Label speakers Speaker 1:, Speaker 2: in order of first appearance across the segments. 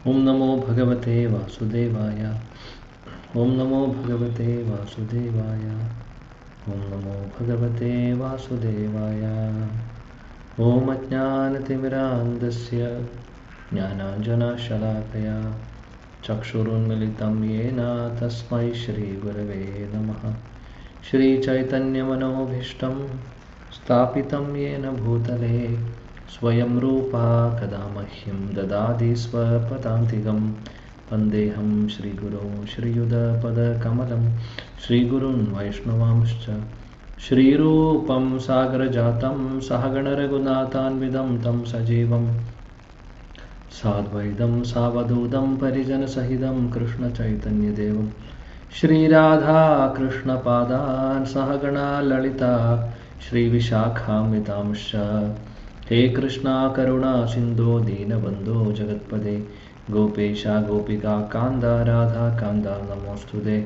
Speaker 1: ओम नमो भगवते वासुदेवाय। ओम नमो भगवते वासुदेवाय। ओम नमो भगवते वासुदेवाय। ओम अज्ञानतिमिरान्धस्य ज्ञानाञ्जनशलाकया चक्षुरुन्मिलितं येन तस्मै श्रीगुरवे नमः। श्रीचैतन्यमनोभीष्टं स्थापितं येन भूतले स्वयं रूपा कदा मह्यं ददाति स्वपदान्तिकं। वन्देऽहं श्रीगुरुं श्रीयुतपदकमलं श्रीगुरुन् वैष्णवांश्च श्रीरूपं सागरजातं सहगणरघुनाथान्वितं तं सजीवं साद्वैतं सावधूतं परिजनसहितं कृष्णचैतन्यदेवं श्रीराधा कृष्णपादान् सहगणा ललिता श्रीविशाखान्वितांश्च। हे कृष्णा करुणा सिन्धो दीनबन्धो जगत्पते गोपेशा गोपिका कान्त राधा कान्त नमोऽस्तुते।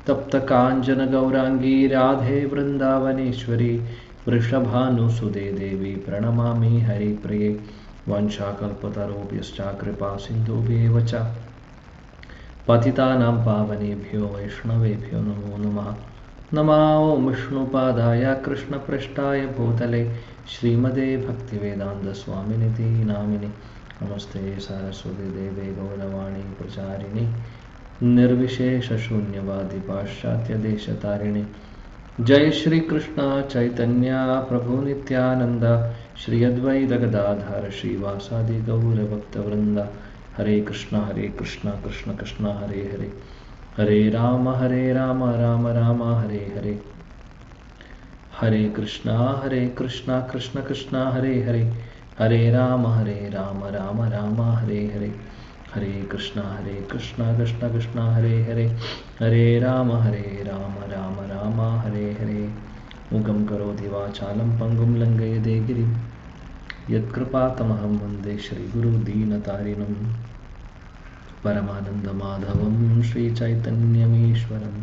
Speaker 1: तप्तकाञ्चन गौराङ्गी राधे वृन्दावनेश्वरी वृषभानुसुते देवी प्रणमामि हरिप्रिये। वंशाकल्पतरुभ्यश्च कृपा सिन्धुभ्येव च पतितानां पावनेभ्यो वैष्णवेभ्यो नमो नमः। नमो विष्णुपादाय कृष्णपृष्ठाय भूतले श्रीमते भक्तिवेदान्तस्वामिनिति नामिनि। नमस्ते सरस्वती देवे गौरवाणी प्रचारिणि निर्विशेषशून्यवादी पाश्चात्यदेशतारिणि। जय श्री कृष्ण चैतन्य प्रभु नित्यानंद श्री अद्वैत गदाधर श्रीवासादि गौरभक्तवृंद। हरे कृष्ण कृष्ण कृष्ण हरे हरे, हरे राम राम राम हरे हरे। हरे कृष्ण कृष्ण कृष्ण हरे हरे, हरे राम राम राम हरे हरे। हरे कृष्ण कृष्ण कृष्ण हरे हरे, हरे राम राम हरे हरे। मुगं करोति वाचालं पङ्गुं लङ्घयते गिरिं यत्कृपातमहं वन्दे श्रीगुरुदीनतारिणं। परमानन्दमाधवं श्रीचैतन्यमीश्वरम्।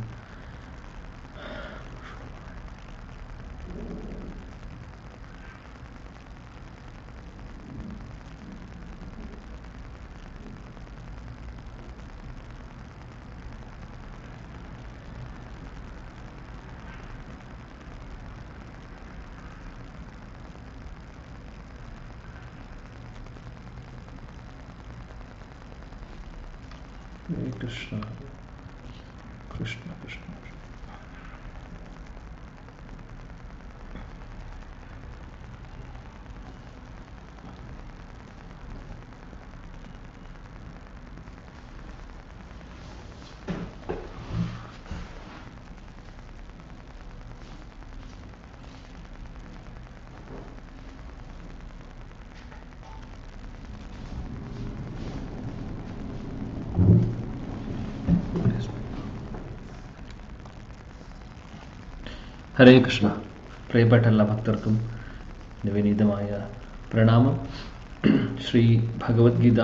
Speaker 1: हरे कृष्ण कृष्ण कृष्ण। ഹരേ കൃഷ്ണ. പ്രിയപ്പെട്ട എല്ലാ ഭക്തർക്കും വിനീതമായ പ്രണാമം. ശ്രീ ഭഗവത്ഗീത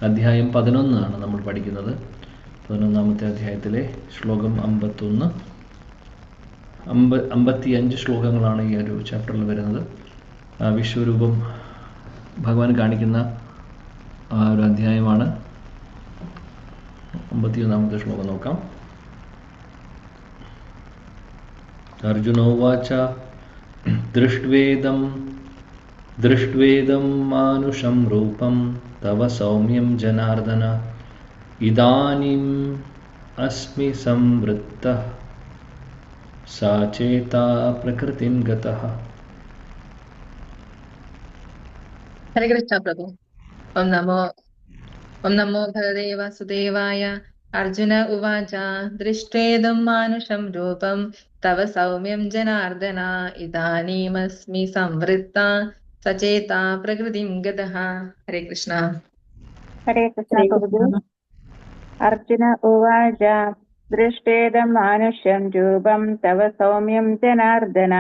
Speaker 1: അധ്യായം 11 ആണ് നമ്മൾ പഠിക്കുന്നത്. 11ാമത്തെ അധ്യായത്തിലെ ശ്ലോകം 51, 55 ശ്ലോകങ്ങളാണ് ഈ ഒരു ചാപ്റ്ററിൽ വരുന്നത്. വിശ്വരൂപം ഭഗവാൻ കാണിക്കുന്ന ആ ഒരു അധ്യായമാണ്. 51ാമത്തെ ശ്ലോകം നോക്കാം. അർജുനോവാച ദൃഷ്ട്വേദം മാനുഷം രൂപം തവ സൗമ്യം ജനാർദന ഇദാനീം അസ്മി സംവൃത്തഃ സാചേതാ പ്രകൃതിം ഗതഃ.
Speaker 2: ഹരേ കൃഷ്ണ പ്രഭു. ഓം നമോ ഭഗവതേ വാസുദേവായ. അർജുന ഉവാച ദൃഷ്ട്വേദം മാനുഷം രൂപം തവ സൗമ്യം ജനാർദന ഇദാനീമസ്മി സംവൃത്ത സചേതാ പ്രകൃതിം ഗതഃ. ഹരേ കൃഷ്ണ.
Speaker 3: ഹരേ കൃഷ്ണ പ്രഭു. അർജുന ഉവാച ദൃഷ്ടേദം മാനുഷ്യം രൂപം തവ സൗമ്യം ജനാർദന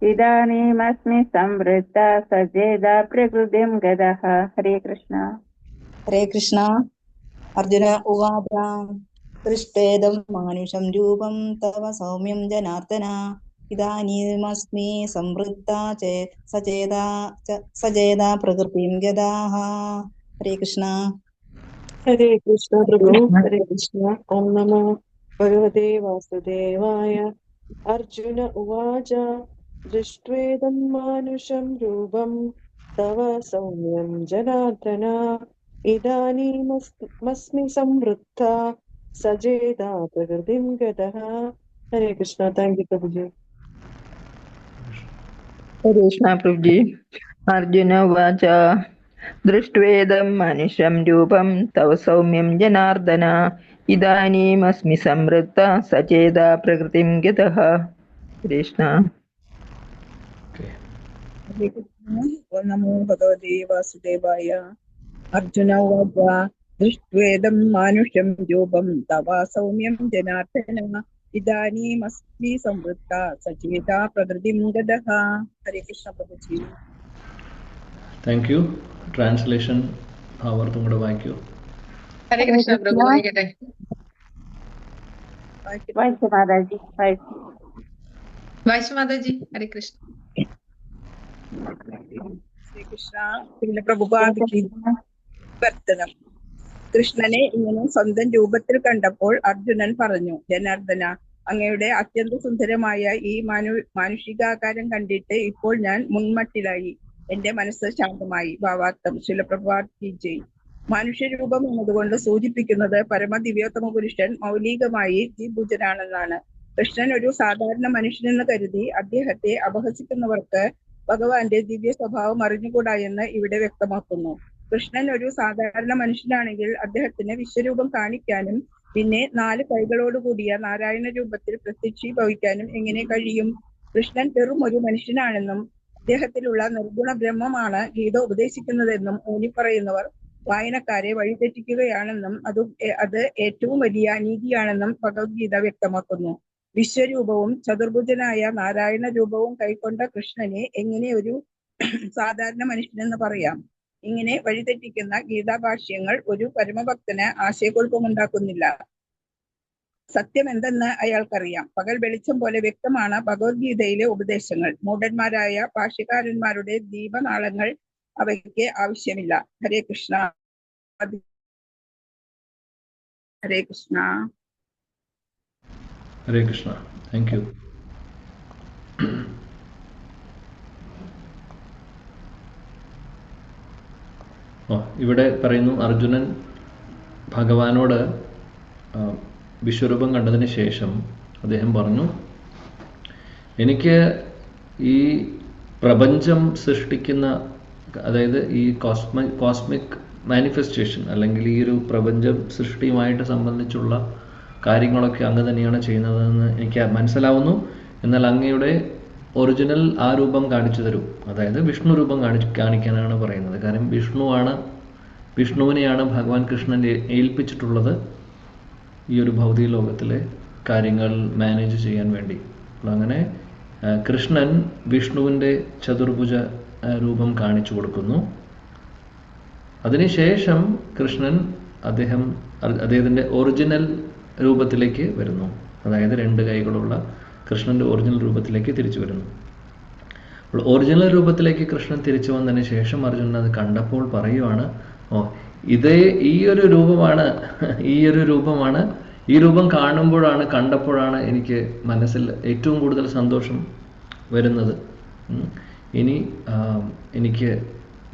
Speaker 3: ഇദാനീമസ്മി സംവൃത്ത സചേതാ പ്രകൃതിം ഗതഃ. ഹരേ കൃഷ്ണ.
Speaker 4: ഹരേ കൃഷ്ണ. അർജുന ഉവാച ദൃഷ്ടേദം മാനുഷം രൂപം തവ സൗമ്യം ജനാർദന ഇദാനീമസ്മി സംവൃത്ത സചേതാ പ്രകൃതിം ഗതാഃ. ഹരേ കൃഷ്ണ.
Speaker 5: ഹരേ കൃഷ്ണ പ്രഭു. ഹരേ കൃഷ്ണ. ഓം നമോ ഭഗവതേ വാസുദേവായ. അർജുന ഉവാച ദൃഷ്ട്വേദം മാനുഷം രൂപം തവ സൗമ്യം ജനാർദ്ദന ഇദാനീമസ്മി സംവൃത്ത സജേതാ പ്രകൃതിം ഗതഃ. ഹരേ കൃഷ്ണ. Thank you Prabhuji.
Speaker 6: ഹരേ കൃഷ്ണ പ്രഭുജി. അർജുന ഉവാച ദൃഷ്ട്വേദം മനുഷ്യം രൂപം തവ സൗമ്യം ജനാർദ്ദന ഇദാനീമസ്മി സംവൃത്ത സചേതാ പ്രകൃതിം ഗതഃ. കൃഷ്ണ.
Speaker 4: ഹരേ കൃഷ്ണ. ഓം നമോ ഭഗവതേ വാസുദേവായ. അർജുന ഉവാച ദൃഷ്ട്വേദം മാനുഷം രൂപം തവ സൗമ്യം ജനാർദ്ദന ഇദാനീമസ്മി സംവൃത്ത സചേതാ പ്രകൃതിം ഗതഃ. Hare Krishna Prabhuji.
Speaker 1: Thank you. Translation ഭാവാർത്ഥം കൂടെ വായിക്കൂ.
Speaker 2: ഹരേ കൃഷ്ണ പ്രഭു. വായിക്കട്ടെ.
Speaker 3: വായിച്ചു മാതാജി, വായിച്ചു.
Speaker 2: വായിച്ചു മാതാജി. ഹരേ കൃഷ്ണ.
Speaker 4: ശ്രീകൃഷ്ണ. പിന്നെ പ്രഭുപാദിക്ക് വർത്തനം. കൃഷ്ണനെ ഇങ്ങനെ സ്വന്തം രൂപത്തിൽ കണ്ടപ്പോൾ അർജുനൻ പറഞ്ഞു, ജനാർദ്ദന, അങ്ങയുടെ അത്യന്ത സുന്ദരമായ ഈ മാനുഷികാകാരം കണ്ടിട്ട് ഇപ്പോൾ ഞാൻ മുൻമട്ടിലായി. എന്റെ മനസ്സ് ശാന്തമായി. ഭാവാർത്ഥം. ശിലപ്രഭാത് ജയ്. മനുഷ്യരൂപം എന്നതുകൊണ്ട് സൂചിപ്പിക്കുന്നത് പരമദിവ്യോത്തമ പുരുഷൻ മൗലികമായി ദ്വിഭുജനാണെന്നാണ്. കൃഷ്ണൻ ഒരു സാധാരണ മനുഷ്യനെന്ന് കരുതി അദ്ദേഹത്തെ അപഹസിക്കുന്നവർക്ക് ഭഗവാന്റെ ദിവ്യ സ്വഭാവം അറിഞ്ഞുകൂടാ എന്ന് ഇവിടെ വ്യക്തമാക്കുന്നു. കൃഷ്ണൻ ഒരു സാധാരണ മനുഷ്യനാണെങ്കിൽ അദ്ദേഹത്തിന് വിശ്വരൂപം കാണിക്കാനും പിന്നെ 4 കൈകളോടുകൂടിയ നാരായണ രൂപത്തിൽ പ്രത്യക്ഷീഭവിക്കാനും എങ്ങനെ കഴിയും? കൃഷ്ണൻ വെറും ഒരു മനുഷ്യനാണെന്നും അദ്ദേഹത്തിലുള്ള നിർഗുണ ബ്രഹ്മമാണ് ഗീത ഉപദേശിക്കുന്നതെന്നും ഊന്നിപ്പറയുന്നവർ വായനക്കാരെ വഴിതെറ്റിക്കുകയാണെന്നും അത് ഏറ്റവും വലിയ അനീതിയാണെന്നും ഭഗവത്ഗീത വ്യക്തമാക്കുന്നു. വിശ്വരൂപവും ചതുർഭുജനായ നാരായണ രൂപവും കൈക്കൊണ്ട കൃഷ്ണനെ എങ്ങനെ ഒരു സാധാരണ മനുഷ്യനെന്ന് പറയാം? ഇങ്ങനെ വഴിതെറ്റിക്കുന്ന ഗീതാഭാഷ്യങ്ങൾ ഒരു പരമഭക്തന് ആശയക്കുഴപ്പമുണ്ടാക്കുന്നില്ല. സത്യം എന്തെന്ന് അയാൾക്കറിയാം. പകൽ വെളിച്ചം പോലെ വ്യക്തമാണ് ഭഗവത്ഗീതയിലെ ഉപദേശങ്ങൾ. മൂഢന്മാരായ ഭാഷ്യകാരന്മാരുടെ ദീപനാളങ്ങൾ അവയ്ക്ക് ആവശ്യമില്ല. ഹരേ കൃഷ്ണ. ഹരേ കൃഷ്ണ.
Speaker 1: ഹരേ കൃഷ്ണ. Thank you. ഇവിടെ പറയുന്നു, അർജുനൻ ഭഗവാനോട് വിശ്വരൂപം കണ്ടതിന് ശേഷം അദ്ദേഹം പറഞ്ഞു, എനിക്ക് ഈ പ്രപഞ്ചം സൃഷ്ടിക്കുന്ന, അതായത് ഈ കോസ്മിക് മാനിഫെസ്റ്റേഷൻ അല്ലെങ്കിൽ ഈ ഒരു പ്രപഞ്ചം സൃഷ്ടിയുമായിട്ട് സംബന്ധിച്ചുള്ള കാര്യങ്ങളൊക്കെ അങ്ങ് തന്നെയാണ് ചെയ്യുന്നതെന്ന് എനിക്ക് മനസ്സിലാവുന്നു. എന്നാൽ അങ്ങയുടെ ഒറിജിനൽ ആ രൂപം കാണിച്ചു തരൂ. അതായത് വിഷ്ണു രൂപം കാണിക്കാനാണ് പറയുന്നത്. കാരണം വിഷ്ണുവിനെയാണ് ഭഗവാൻ കൃഷ്ണൻ ഏൽപ്പിച്ചിട്ടുള്ളത് ഈ ഒരു ഭൗതിക ലോകത്തിലെ കാര്യങ്ങൾ മാനേജ് ചെയ്യാൻ വേണ്ടി. അങ്ങനെ കൃഷ്ണൻ വിഷ്ണുവിൻ്റെ ചതുർഭുജ രൂപം കാണിച്ചു കൊടുക്കുന്നു. അതിനുശേഷം കൃഷ്ണൻ അദ്ദേഹത്തിൻ്റെ ഒറിജിനൽ രൂപത്തിലേക്ക് വരുന്നു. അതായത് 2 കൈകളുള്ള കൃഷ്ണൻ്റെ ഒറിജിനൽ രൂപത്തിലേക്ക് തിരിച്ചു വരുന്നു. അപ്പോൾ ഒറിജിനൽ രൂപത്തിലേക്ക് കൃഷ്ണൻ തിരിച്ചു വന്നതിന് ശേഷം അർജുനൻ അത് കണ്ടപ്പോൾ പറയുവാണ്, ഈ ഒരു രൂപമാണ് ഈ രൂപം കണ്ടപ്പോഴാണ് എനിക്ക് മനസ്സിൽ ഏറ്റവും കൂടുതൽ സന്തോഷം വരുന്നത്. ഇനി എനിക്ക്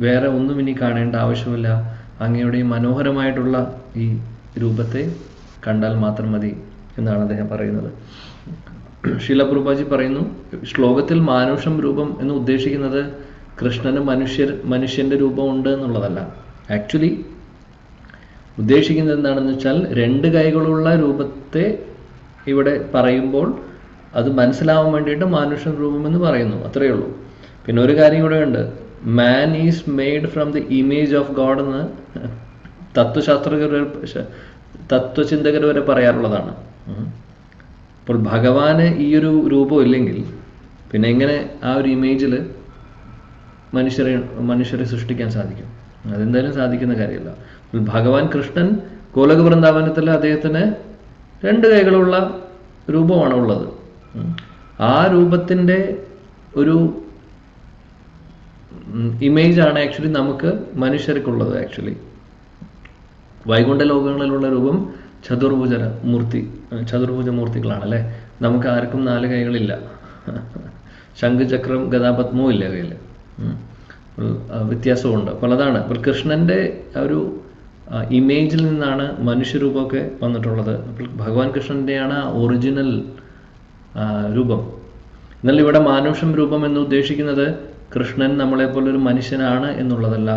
Speaker 1: വേറെ ഒന്നും ഇനി കാണേണ്ട ആവശ്യമില്ല. അങ്ങയുടെ മനോഹരമായിട്ടുള്ള ഈ രൂപത്തെ കണ്ടാൽ മാത്രം മതി എന്നാണ് അദ്ദേഹം പറയുന്നത്. ശീല പ്രഭുപാദി പറയുന്നു, ശ്ലോകത്തിൽ മാനുഷം രൂപം എന്ന് ഉദ്ദേശിക്കുന്നത് കൃഷ്ണന് മനുഷ്യന്റെ രൂപമുണ്ട് എന്നുള്ളതല്ല. ആക്ച്വലി ഉദ്ദേശിക്കുന്നത് എന്താണെന്ന് വെച്ചാൽ 2 കൈകളുള്ള രൂപത്തെ ഇവിടെ പറയുമ്പോൾ അത് മനസ്സിലാവാൻ വേണ്ടിയിട്ട് മാനുഷം രൂപം എന്ന് പറയുന്നു, അത്രയേ ഉള്ളൂ. പിന്നെ ഒരു കാര്യം കൂടെ ഉണ്ട്, man is made from the image of God എന്ന് തത്വചിന്തകർ വരെ പറയാറുള്ളതാണ്. അപ്പോൾ ഭഗവാന് ഈ ഒരു രൂപം ഇല്ലെങ്കിൽ പിന്നെ എങ്ങനെ ആ ഒരു ഇമേജിൽ മനുഷ്യരെ സൃഷ്ടിക്കാൻ സാധിക്കും? അതെന്തായാലും സാധിക്കുന്ന കാര്യമല്ല. ഭഗവാൻ കൃഷ്ണൻ ഗോലോക വൃന്ദാവനത്തിൽ അദ്ദേഹത്തിന് 2 കൈകളുള്ള രൂപമാണ് ഉള്ളത്. ആ രൂപത്തിൻ്റെ ഒരു ഇമേജാണ് ആക്ച്വലി നമുക്ക് മനുഷ്യർക്കുള്ളത്. ആക്ച്വലി വൈകുണ്ഠ ലോകങ്ങളിലുള്ള രൂപം ചതുർഭുജ മൂർത്തികളാണ് അല്ലേ. നമുക്ക് ആർക്കും 4 കൈകളില്ല. ശംഖ്, ചക്രം, ഗദാപത്മവും ഇല്ല കയ്യിൽ. വ്യത്യാസമുണ്ട്. അപ്പോൾ അതാണ് ഇപ്പോൾ കൃഷ്ണന്റെ ഒരു ഇമേജിൽ നിന്നാണ് മനുഷ്യരൂപമൊക്കെ വന്നിട്ടുള്ളത്. അപ്പോൾ ഭഗവാൻ കൃഷ്ണന്റെയാണ് ഒറിജിനൽ രൂപം. എന്നാൽ ഇവിടെ മാനുഷം രൂപം എന്ന് ഉദ്ദേശിക്കുന്നത് കൃഷ്ണൻ നമ്മളെപ്പോലെ ഒരു മനുഷ്യനാണ് എന്നുള്ളതല്ല.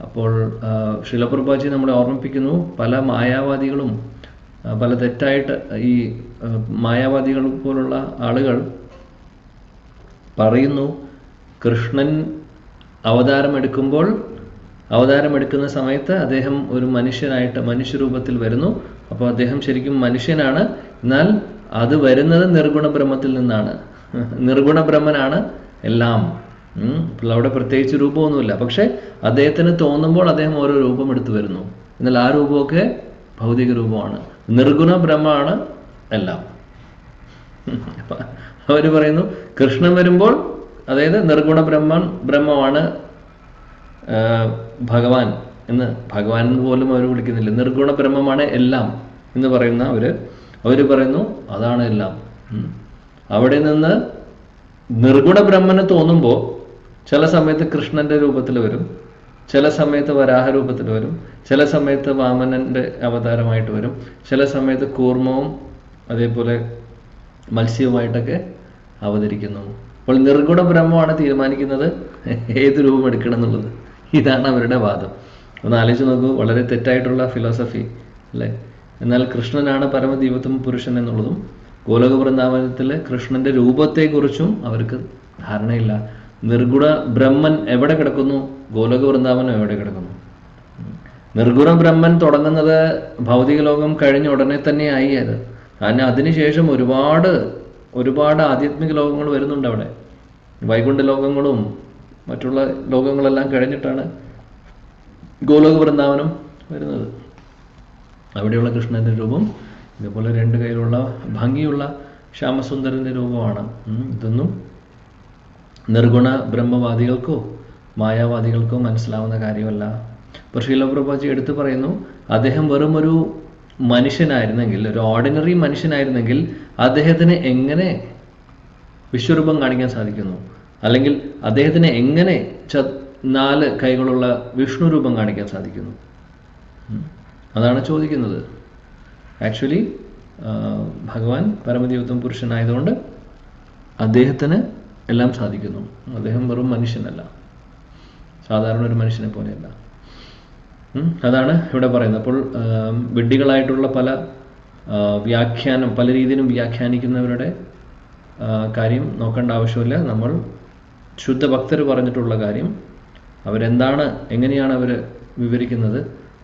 Speaker 1: അപ്പോൾ ശിലപ്രഭാജി നമ്മളെ ഓർമ്മിപ്പിക്കുന്നു, പല മായാവാദികളും പല തെറ്റായിട്ട് ഈ മായാവാദികൾ പോലുള്ള ആളുകൾ പറയുന്നു, കൃഷ്ണൻ അവതാരമെടുക്കുന്ന സമയത്ത് അദ്ദേഹം ഒരു മനുഷ്യനായിട്ട് മനുഷ്യരൂപത്തിൽ വരുന്നു. അപ്പോൾ അദ്ദേഹം ശരിക്കും മനുഷ്യനാണ്. എന്നാൽ അത് വരുന്നത് നിർഗുണ ബ്രഹ്മത്തിൽ നിന്നാണ്. നിർഗുണ ബ്രഹ്മനാണ് എല്ലാം. അപ്പോൾ അവിടെ പ്രത്യേകിച്ച് രൂപമൊന്നുമില്ല. പക്ഷെ അദ്ദേഹത്തിന് തോന്നുമ്പോൾ അദ്ദേഹം ഓരോ രൂപം എടുത്തു വരുന്നു. എന്നാൽ ആ രൂപമൊക്കെ ഭൗതിക രൂപമാണ്. നിർഗുണ ബ്രഹ്മമാണ് എല്ലാം. അവര് പറയുന്നു കൃഷ്ണൻ വരുമ്പോൾ, അതായത് നിർഗുണ ബ്രഹ്മമാണ് ഭഗവാൻ എന്ന്, ഭഗവാൻ എന്ന് പോലും അവർ വിളിക്കുന്നില്ല, നിർഗുണ ബ്രഹ്മമാണ് എല്ലാം എന്ന് പറയുന്ന അവര് പറയുന്നു അതാണ് എല്ലാം. അവിടെ നിന്ന് നിർഗുണ ബ്രഹ്മന് തോന്നുമ്പോൾ ചില സമയത്ത് കൃഷ്ണന്റെ രൂപത്തിൽ വരും, ചില സമയത്ത് വരാഹ രൂപത്തിൽ വരും, ചില സമയത്ത് വാമനന്റെ അവതാരമായിട്ട് വരും, ചില സമയത്ത് കൂർമ്മവും അതേപോലെ മത്സ്യവുമായിട്ടൊക്കെ അവതരിക്കുന്നു. അപ്പോൾ നിർഗുണ ബ്രഹ്മമാണ് തീരുമാനിക്കുന്നത് ഏത് രൂപം എടുക്കണം എന്നുള്ളത്. ഇതാണ് അവരുടെ വാദം. ഒന്ന് ആലോചിച്ച് നോക്കൂ, വളരെ തെറ്റായിട്ടുള്ള ഫിലോസഫി അല്ലേ. എന്നാൽ കൃഷ്ണനാണ് പരമദൈവത്വം പുരുഷൻ എന്നുള്ളതും, ഗോലോക വൃന്ദാവനത്തിൽ കൃഷ്ണന്റെ രൂപത്തെക്കുറിച്ചും അവർക്ക് ധാരണയില്ല. നിർഗുണ ബ്രഹ്മൻ എവിടെ കിടക്കുന്നു, ഗോലോക വൃന്ദാവനം എവിടെ കിടക്കുന്നു? നിർഗുണ ബ്രഹ്മൻ തുടങ്ങുന്നത് ഭൗതിക ലോകം കഴിഞ്ഞ ഉടനെ തന്നെയായി അത്. കാരണം അതിനുശേഷം ഒരുപാട് ആധ്യാത്മിക ലോകങ്ങൾ വരുന്നുണ്ട് അവിടെ. വൈകുണ്ഠ ലോകങ്ങളും മറ്റുള്ള ലോകങ്ങളെല്ലാം കഴിഞ്ഞിട്ടാണ് ഗോലോക വൃന്ദാവനം വരുന്നത്. അവിടെയുള്ള കൃഷ്ണന്റെ രൂപം ഇതേപോലെ 2 കൈയിലുള്ള ഭംഗിയുള്ള ശ്യാമസുന്ദരന്റെ രൂപമാണ്. ഇതൊന്നും നിർഗുണ ബ്രഹ്മവാദികൾക്കോ മായാവാദികൾക്കോ മനസ്സിലാവുന്ന കാര്യമല്ല. അപ്പോൾ ശീലപ്രഭാജി എടുത്തു പറയുന്നു, അദ്ദേഹം വെറും ഒരു മനുഷ്യനായിരുന്നെങ്കിൽ, ഒരു ഓർഡിനറി മനുഷ്യനായിരുന്നെങ്കിൽ അദ്ദേഹത്തിന് എങ്ങനെ വിശ്വരൂപം കാണിക്കാൻ സാധിക്കുന്നു? അല്ലെങ്കിൽ അദ്ദേഹത്തിന് എങ്ങനെ 4 കൈകളുള്ള വിഷ്ണു രൂപം കാണിക്കാൻ സാധിക്കുന്നു? അതാണ് ചോദിക്കുന്നത്. ആക്ച്വലി ഭഗവാൻ പരമദൈവത്വം പുരുഷനായതുകൊണ്ട് അദ്ദേഹത്തിന് എല്ലാം സാധിക്കുന്നു. അദ്ദേഹം വെറും മനുഷ്യനല്ല, സാധാരണ ഒരു മനുഷ്യനെ പോലെയല്ല. അതാണ് ഇവിടെ പറയുന്നത്. അപ്പോൾ വിഡ്ഢികളായിട്ടുള്ള പല രീതിയിലും വ്യാഖ്യാനിക്കുന്നവരുടെ കാര്യം നോക്കേണ്ട ആവശ്യമില്ല. നമ്മൾ ശുദ്ധ ഭക്തർ പറഞ്ഞിട്ടുള്ള കാര്യം, എങ്ങനെയാണ് അവർ വിവരിക്കുന്നത്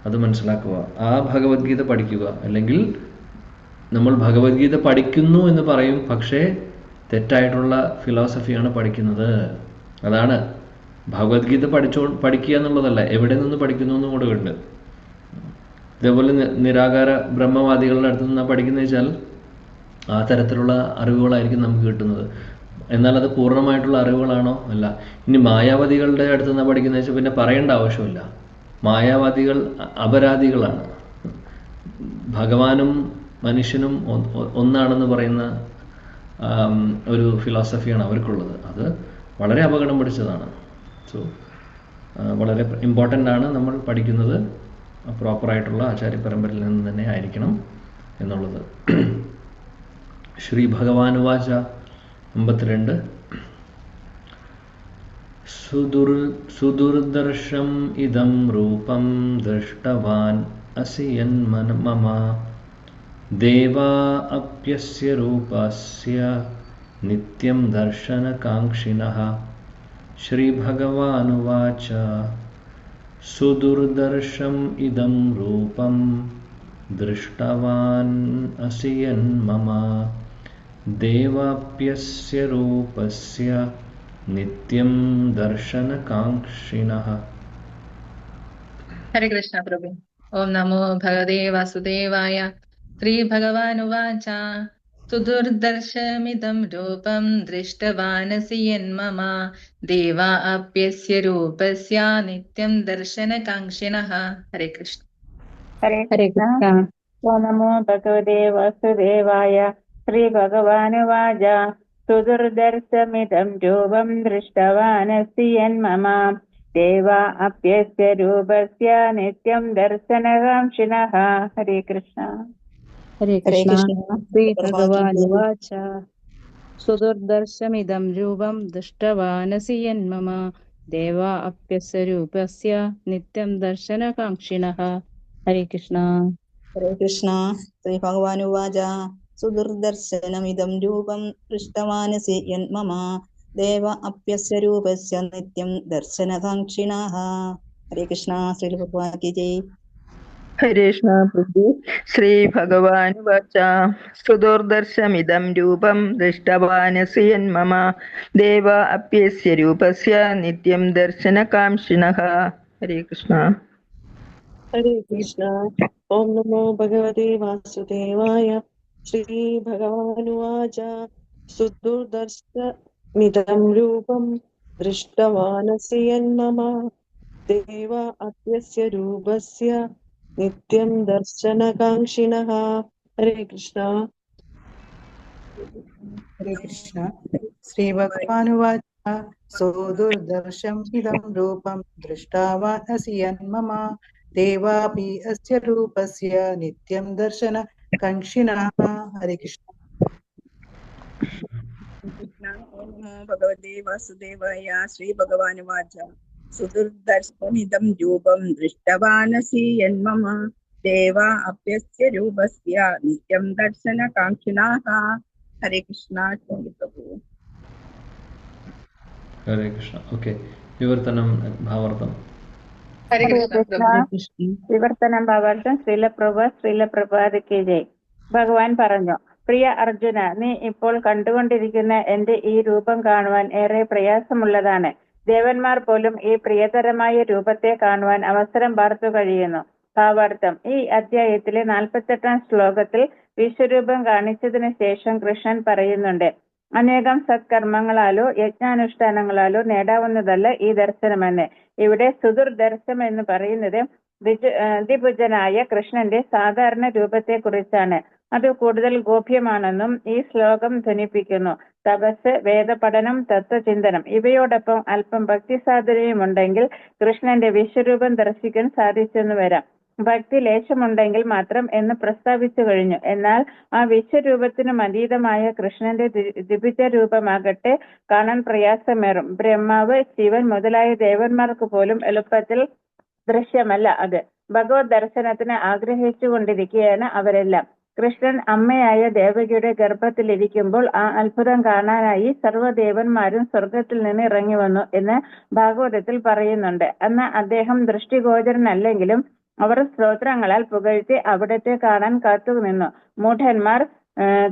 Speaker 1: അത് മനസ്സിലാക്കുക. ആ ഭഗവത്ഗീത പഠിക്കുക. അല്ലെങ്കിൽ നമ്മൾ ഭഗവത്ഗീത പഠിക്കുന്നു എന്ന് പറയും, പക്ഷേ തെറ്റായിട്ടുള്ള ഫിലോസഫിയാണ് പഠിക്കുന്നത്. അതാണ് ഭഗവത്ഗീത പഠിക്കുക എന്നുള്ളതല്ല, എവിടെ നിന്ന് പഠിക്കുന്നു എന്നും കൂടെ ഉണ്ട്. ഇതേപോലെ നിരാകാര ബ്രഹ്മവാദികളുടെ അടുത്ത് നിന്നാണ് പഠിക്കുന്നത് വെച്ചാൽ ആ തരത്തിലുള്ള അറിവുകളായിരിക്കും നമുക്ക് കിട്ടുന്നത്. എന്നാൽ അത് പൂർണ്ണമായിട്ടുള്ള അറിവുകളാണോ? അല്ല. ഇനി മായാവാദികളുടെ അടുത്ത് നിന്നാണ് പഠിക്കുന്നത് വെച്ചാൽ പിന്നെ പറയേണ്ട ആവശ്യമില്ല. മായാവാദികൾ അപരാധികളാണ്. ഭഗവാനും മനുഷ്യനും ഒന്നാണെന്ന് പറയുന്ന ഒരു ഫിലോസഫിയാണ് അവർക്കുള്ളത്. അത് വളരെ അപകടം പിടിച്ചതാണ്. സോ വളരെ ഇമ്പോർട്ടൻ്റ് ആണ് നമ്മൾ പഠിക്കുന്നത് പ്രോപ്പറായിട്ടുള്ള ആചാര്യ പരമ്പരയിൽ നിന്ന് തന്നെ ആയിരിക്കണം എന്നുള്ളത്. ശ്രീ ഭഗവാനുവാച 52 സുദുർദർശം ഇദം രൂപം ദൃഷ്ടവാൻ അസി യന്മമ ദേവാ അപ്യസ്യ രൂപസ്യ നിത്യം ദർശനകാംക്ഷിണഃ. ശ്രീ ഭഗവാനുവാച സുദുർദർശം ഇദം രൂപം ദൃഷ്ടവാൻ അസി യന്മമ ദേവാപ്യസ്യ രൂപസ്യ നിത്യം ദർശനകാംക്ഷിണഃ.
Speaker 2: ഹരേ കൃഷ്ണ പ്രഭു. ഓം നമോ ഭഗവതേ വാസുദേവായ. ശ്രീ ഭഗവാനുവാച സുദുർദർശമിദം രൂപം ദൃഷ്ടവാനസി യന്മമ ദേവാ അപ്യസ്യ രൂപസ്യ നിത്യം ദർശനകാംക്ഷിണഃ. ഹരേ കൃഷ്ണ.
Speaker 3: ഹരേ
Speaker 2: ഹരേ
Speaker 3: കൃഷ്ണ.
Speaker 2: കൃഷ്ണ.
Speaker 3: ഓ നമോ ഭഗവതേ വാസുദേവായ. ശ്രീഭഗവാനുവാച സുദുർദർശമിദം രൂപം ദൃഷ്ടവാനസി യന്മമ ദേവ അപ്യസ്യ രൂപസ്യ നിത്യം ദർശനകാംക്ഷിണഃ. ഹരേ കൃഷ്ണ.
Speaker 2: ഹരേ
Speaker 5: ഹരേ
Speaker 2: കൃഷ്ണ.
Speaker 5: കൃഷ്ണ.
Speaker 2: ശ്രീ
Speaker 5: പ്രഭാതം
Speaker 2: ഭഗവാനുവാച സുദുർദർശമിദം രൂപം ദൃഷ്ടവാനസി യന്മമ ദേവ അപ്യസ്യ രൂപസ്യ നിത്യം ദർശനകാംക്ഷിണഃ. ഹരേ കൃഷ്ണ.
Speaker 7: ഹരേ കൃഷ്ണ. ശ്രീ ഭഗവാനുവാച സുദുർദർശനമിദം രൂപം ദൃഷ്ടവാനസി യന്മമ ദേവ അപ്യസ്യ രൂപസ്യ നിത്യം ദർശനകാംക്ഷിണഃ. ഹരേ കൃഷ്ണ. ശ്രീ ഭഗവാൻ കി ജയ്.
Speaker 6: ഹരേ കൃഷ്ണ പ്രഭു. ശ്രീഭഗവാനുവാച സുദുർദർശമിദം രൂപം ദൃഷ്ടവാനസി യന്മമ ദേവ അപ്യസ്യ രൂപസ്യ നിത്യം ദർശനകാംക്ഷിണഃ. ഹരേ കൃഷ്ണ.
Speaker 5: ഹരേ കൃഷ്ണ. ഓം നമോ ഭഗവതേ വാസുദേവായ. ശ്രീ ഭഗവാനുവാച സുദുർദർശമിദം രൂപം ദൃഷ്ടവാനസി യന്മമ ദേവ അപ്യസ്യ രൂപസ്യ നിത്യം ദർശനകാംക്ഷിണഃ. ഹരേ കൃഷ്ണ.
Speaker 8: ഹരേ കൃഷ്ണ. ശ്രീ ഭഗവാനുവാച സുദുർദർശം ഇദം രൂപം ദൃഷ്ടാവാനസി യന്മമ ദേവാപി അസ്യ രൂപസ്യ നിത്യം ദർശന കാംക്ഷിണഃ. ഹരേ കൃഷ്ണ.
Speaker 4: കൃഷ്ണ. ഓം നമോ ഭഗവതേ വാസുദേവായ. ശ്രീ ഭഗവാനുവാച സുദുർദർശമിദം രൂപം ദൃഷ്ടവാനസി യന്മമ ദേവ അപ്യസ്യ രൂപസ്യ നിത്യം ദർശനകാംക്ഷിണഃ. ഹരേ കൃഷ്ണ. പ്രഭു.
Speaker 1: ഹരേ കൃഷ്ണ. ഓക്കെ, വിവർത്തനം ഭാവാർത്ഥം.
Speaker 2: ഹരേ
Speaker 3: ഹരേ
Speaker 2: കൃഷ്ണ
Speaker 3: കൃഷ്ണ.
Speaker 2: പ്രഭു.
Speaker 3: വിവർത്തനം ഭാവാർത്ഥം. ശ്രീലപ്രഭാതയ്ക്ക് ജയ്. ഭഗവാൻ പറഞ്ഞു, പ്രിയ അർജുന, നീ ഇപ്പോൾ കണ്ടുകൊണ്ടിരിക്കുന്ന എന്റെ ഈ രൂപം കാണുവാൻ ഏറെ പ്രയാസമുള്ളതാണ്. ദേവന്മാർ പോലും ഈ പ്രിയതരമായ രൂപത്തെ കാണുവാൻ അവസരം പാർത്തു കഴിയുന്നു. ഭാവാർത്ഥം. ഈ അധ്യായത്തിലെ 48-ാം ശ്ലോകത്തിൽ വിശ്വരൂപം കാണിച്ചതിന് ശേഷം കൃഷ്ണൻ പറയുന്നുണ്ട്, അനേകം സത്കർമ്മങ്ങളാലോ യജ്ഞാനുഷ്ഠാനങ്ങളാലോ നേടാവുന്നതല്ല ഈ ദർശനമെന്ന്. ഇവിടെ സുദുർദർശം എന്ന് പറയുന്നത് ദ്വിഭുജനായ കൃഷ്ണന്റെ സാധാരണ രൂപത്തെ കുറിച്ചാണ്. അത് കൂടുതൽ ഗോപ്യമാണെന്നും ഈ ശ്ലോകം ധ്വനിപ്പിക്കുന്നു. തപസ്, വേദപഠനം, തത്വചിന്തനം ഇവയോടൊപ്പം അല്പം ഭക്തി സാധനയുമുണ്ടെങ്കിൽ കൃഷ്ണന്റെ വിശ്വരൂപം ദർശിക്കാൻ സാധിച്ചെന്നു വരാം. ഭക്തി ലേശമുണ്ടെങ്കിൽ മാത്രം എന്ന് പ്രസ്താവിച്ചു കഴിഞ്ഞു. എന്നാൽ ആ വിശ്വരൂപത്തിനും അതീതമായ കൃഷ്ണന്റെ ദ്വിഭുജ രൂപമാകട്ടെ കാണാൻ പ്രയാസമേറും. ബ്രഹ്മാവ്, ശിവൻ മുതലായ ദേവന്മാർക്ക് പോലും എളുപ്പത്തിൽ ദൃശ്യമല്ല അത്. ഭഗവത് ദർശനത്തിന് ആഗ്രഹിച്ചു കൊണ്ടിരിക്കുകയാണ് അവരെല്ലാം. കൃഷ്ണൻ അമ്മയായ ദേവകിയുടെ ഗർഭത്തിലിരിക്കുമ്പോൾ ആ അത്ഭുതം കാണാനായി സർവ്വദേവന്മാരും സ്വർഗത്തിൽ നിന്ന് ഇറങ്ങി വന്നു എന്ന് ഭാഗവതത്തിൽ പറയുന്നുണ്ട്. എന്നാൽ അദ്ദേഹം ദൃഷ്ടിഗോചരനല്ലെങ്കിലും അവർ സ്തോത്രങ്ങളാൽ പുകഴ്ത്തി അവിടത്തെ കാണാൻ കാത്തുനിന്നു. മൂഢന്മാർ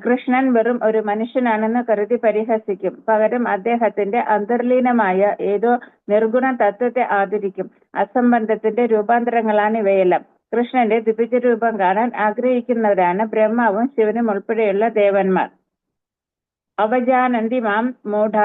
Speaker 3: കൃഷ്ണൻ വെറും ഒരു മനുഷ്യനാണെന്ന് കരുതി പരിഹസിക്കും. പകരം അദ്ദേഹത്തിന്റെ അന്തർലീനമായ ഏതോ നിർഗുണ തത്വത്തെ ആദരിക്കും. അസംബന്ധത്തിന്റെ രൂപാന്തരങ്ങളാണ് ഇവയെല്ലാം. കൃഷ്ണന്റെ ദ്വിഭുജ രൂപം കാണാൻ ആഗ്രഹിക്കുന്നവരാണ് ബ്രഹ്മാവും ശിവനും ഉൾപ്പെടെയുള്ള ദേവന്മാർ. അവജാനന്തി മാം മൂഢ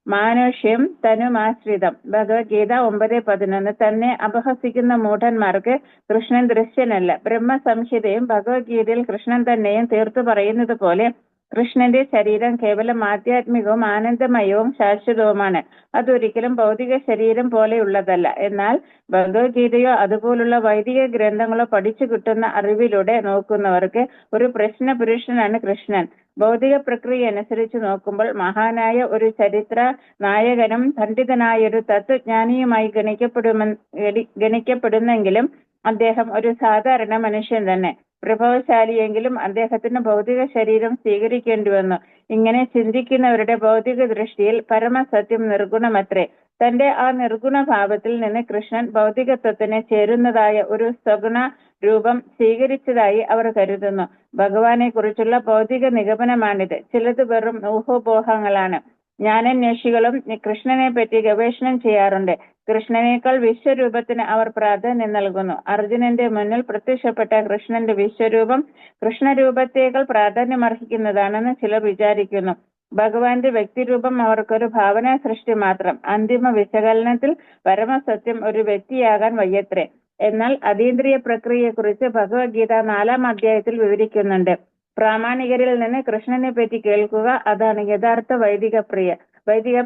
Speaker 3: മാനുഷ്യം തനുമാശ്രിതം. ഭഗവത്ഗീത 9:11. തന്നെ അപഹസിക്കുന്ന മൂഢന്മാർക്ക് കൃഷ്ണൻ ദൃശ്യനല്ല. ബ്രഹ്മസംഹിതയും ഭഗവത്ഗീതയിൽ കൃഷ്ണൻ തന്നെയും തീർത്തു പറയുന്നത് പോലെ കൃഷ്ണന്റെ ശരീരം കേവലം ആധ്യാത്മികവും ആനന്ദമയവും ശാശ്വതവുമാണ്. അതൊരിക്കലും ഭൗതിക ശരീരം പോലെയുള്ളതല്ല. എന്നാൽ ഭഗവത്ഗീതയോ അതുപോലുള്ള വൈദിക ഗ്രന്ഥങ്ങളോ പഠിച്ചു കിട്ടുന്ന അറിവിലൂടെ നോക്കുന്നവർക്ക് ഒരു പ്രശ്ന പുരുഷനാണ് കൃഷ്ണൻ. ഭൗതിക പ്രക്രിയ അനുസരിച്ച് നോക്കുമ്പോൾ മഹാനായ ഒരു ചരിത്ര നായകനും പണ്ഡിതനായ ഒരു തത്വജ്ഞാനിയുമായി ഗണിക്കപ്പെടുന്നെങ്കിലും അദ്ദേഹം ഒരു സാധാരണ മനുഷ്യൻ തന്നെ. പ്രഭാവശാലിയെങ്കിലും അദ്ദേഹത്തിന് ഭൗതിക ശരീരം സ്വീകരിക്കേണ്ടി വന്നു. ഇങ്ങനെ ചിന്തിക്കുന്നവരുടെ ഭൗതിക ദൃഷ്ടിയിൽ പരമസത്യം നിർഗുണമത്രേ. തന്റെ ആ നിർഗുണ ഭാവത്തിൽ നിന്ന് കൃഷ്ണൻ ഭൗതികത്വത്തിന് ചേരുന്നതായ ഒരു സഗുണ രൂപം സ്വീകരിച്ചതായി അവർ കരുതുന്നു. ഭഗവാനെ കുറിച്ചുള്ള ഭൗതിക നിഗമനമാണിത്. ചിലത് വെറും ഊഹോപോഹങ്ങളാണ്. ജ്ഞാനാന്വേഷികളും കൃഷ്ണനെ പറ്റി ഗവേഷണം ചെയ്യാറുണ്ട്. കൃഷ്ണനേക്കാൾ വിശ്വരൂപത്തിന് അവർ പ്രാധാന്യം നൽകുന്നു. അർജുനന്റെ മുന്നിൽ പ്രത്യക്ഷപ്പെട്ട കൃഷ്ണന്റെ വിശ്വരൂപം കൃഷ്ണരൂപത്തേക്കാൾ പ്രാധാന്യമർഹിക്കുന്നതാണെന്ന് ചിലർ വിചാരിക്കുന്നു. ഭഗവാന്റെ വ്യക്തിരൂപം അവർക്കൊരു ഭാവനാ സൃഷ്ടി മാത്രം. അന്തിമ വിശകലനത്തിൽ പരമസത്യം ഒരു വ്യക്തിയാകാൻ വയ്യത്രേ. എന്നാൽ അതീന്ദ്രിയ പ്രക്രിയയെക്കുറിച്ച് ഭഗവത്ഗീത 4-ാം അധ്യായത്തിൽ വിവരിക്കുന്നുണ്ട്. പ്രാമാണികരിൽ നിന്ന് കൃഷ്ണനെ പറ്റി കേൾക്കുക, അതാണ് യഥാർത്ഥ വൈദിക